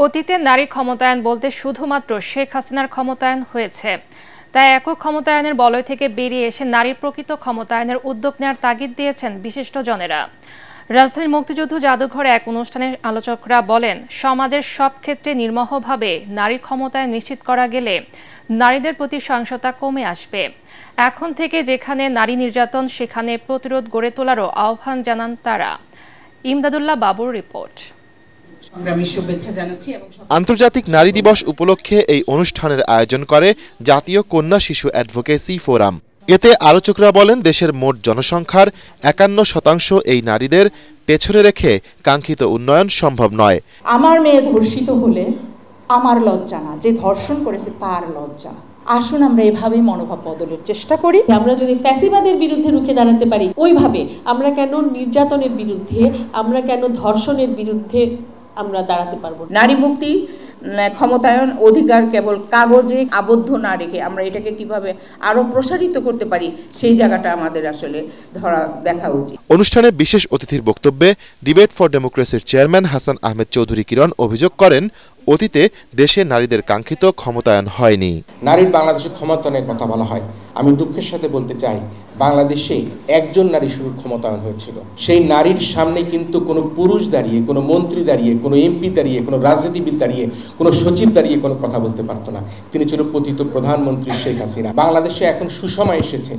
অতীতে নারী ক্ষমতায়ন বলতে শুধুমাত্র শেখ হাসিনার ক্ষমতায়ন হয়েছে। তাই একক ক্ষমতায়নের বলয় থেকে বেরিয়ে এসে নারীর প্রকৃত ক্ষমতায়নের উদ্যোগ নেওয়ার তাগিদ দিয়েছেন বিশিষ্টজনেরা। রাজধানীর মুক্তিযুদ্ধ জাদুঘরে এক অনুষ্ঠানে আলোচকরা বলেন, সমাজের সব ক্ষেত্রে নির্মমভাবে নারী ক্ষমতায়ন নিশ্চিত করা গেলে নারীদের প্রতি সহিংসতা কমে আসবে। এখন থেকে যেখানে নারী নির্যাতন সেখানে প্রতিরোধ গড়ে তোলারও আহ্বান জানান তারা। ইমদাদুল্লাহ বাবুর রিপোর্ট। আন্তর্জাতিক নারী দিবস উপলক্ষে এই অনুষ্ঠানের আয়োজন করে জাতীয় কন্যা শিশু অ্যাডভোকেসি ফোরাম। এতে আলোচকরা বলেন, দেশের মোট জনসংখ্যার 51% এই নারীদের পেছনে রেখে কাঙ্ক্ষিত উন্নয়ন সম্ভব নয়। আমার মেয়ে ধর্ষিত হলে আমার লজ্জা না, যে ধর্ষণ করেছে তার লজ্জা। আসুন আমরা এভাবেই মনোভাব বদলের চেষ্টা করি। আমরা যদি ফ্যাসিবাদের বিরুদ্ধে রুখে দাঁড়াতে পারি, ওইভাবে আমরা কেন নির্যাতনের বিরুদ্ধে, আমরা কেন ধর্ষণের বিরুদ্ধে আমরা দাঁড়াতে পারবো? নারী মুক্তি, ক্ষমতায়ন, অধিকার কেবল কাগজে আবদ্ধ না রেখে আমরা এটাকে কিভাবে আরো প্রসারিত করতে পারি সেই জায়গাটা আমাদের আসলে দেখা উচিত। অনুষ্ঠানে বিশেষ অতিথির বক্তব্যে ডিবেট ফর ডেমোক্রেসির চেয়ারম্যান হাসান আহমেদ চৌধুরী কিরণ অভিযোগ করেন, অতীতে দেশে নারীদের কাঙ্ক্ষিত ক্ষমতায়ন হয়নি। নারীর বাংলাদেশে ক্ষমতায়নের কথা বলা হয়, আমি দুঃখের সাথে বলতে চাই বাংলাদেশে একজন নারী শুধু ক্ষমতায়ন হয়েছিল। সেই নারীর সামনে কিন্তু কোনো পুরুষ দাঁড়িয়ে, কোনো মন্ত্রী দাঁড়িয়ে, কোনো এমপি দাঁড়িয়ে, কোনো রাজনীতিবিদ দাঁড়িয়ে, কোনো সচিব দাঁড়িয়ে কোনো কথা বলতে পারতো না। তিনি ছিল পতিত প্রধানমন্ত্রী শেখ হাসিনা। বাংলাদেশে এখন সুসময় এসেছে,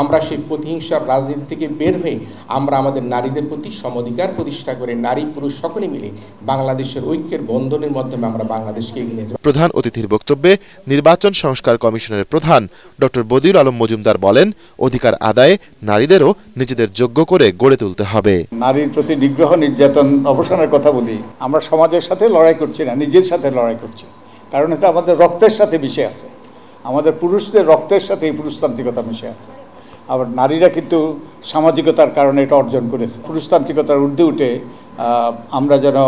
আমরা সেই প্রতিহিংসার রাজনীতি থেকে বের হয়ে আমরা আমাদের নারীদের প্রতি সমঅধিকার প্রতিষ্ঠা করে নারী পুরুষ সকলে মিলে বাংলাদেশের ঐক্যের বন্ধনের মাধ্যমে আমরা বাংলাদেশকে এগিয়ে নিয়ে যাব। প্রধান অতিথির বক্তব্যে নির্বাচন সংস্কার কমিশনের প্রধান ডক্টর বদিউল আলম মজুমদার বলেন, অধিকার আদায়ে নারীদেরও নিজেদের যোগ্য করে গড়ে তুলতে হবে। নারীর প্রতি নিগ্রহ নির্যাতন অবসানের কথা বলি, আমরা সমাজের সাথে লড়াই করছি না, নিজের সাথে লড়াই করছি। কারণ এটা আমাদের রক্তের সাথে মিশে আছে, আমাদের পুরুষদের রক্তের সাথে এই পুরুষতান্ত্রিকতা মিশে আছে। আবার নারীরা কিন্তু সামাজিকতার কারণে এটা অর্জন করেছে। পুরুষতান্ত্রিকতার ঊর্ধ্বে উঠে আমরা যেন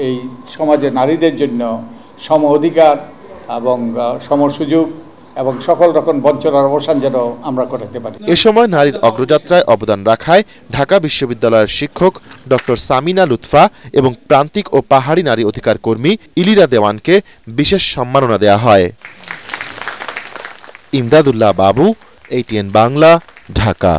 এই সমাজে নারীদের জন্য সম অধিকার এবং সম সুযোগ এবং সকল রকম বঞ্চনার অবসান যেন আমরা করতে পারি। এ সময় নারীর অগ্রযাত্রায় অবদান রাখায় ঢাকা বিশ্ববিদ্যালয়ের শিক্ষক ডক্টর সামিনা লুৎফা এবং প্রান্তিক ও পাহাড়ি নারী অধিকার কর্মী ইলিরা দেওয়ানকে বিশেষ সম্মাননা দেয়া হয়। ইমদাদুল্লাহ বাবু, ATN বাংলা, ঢাকা।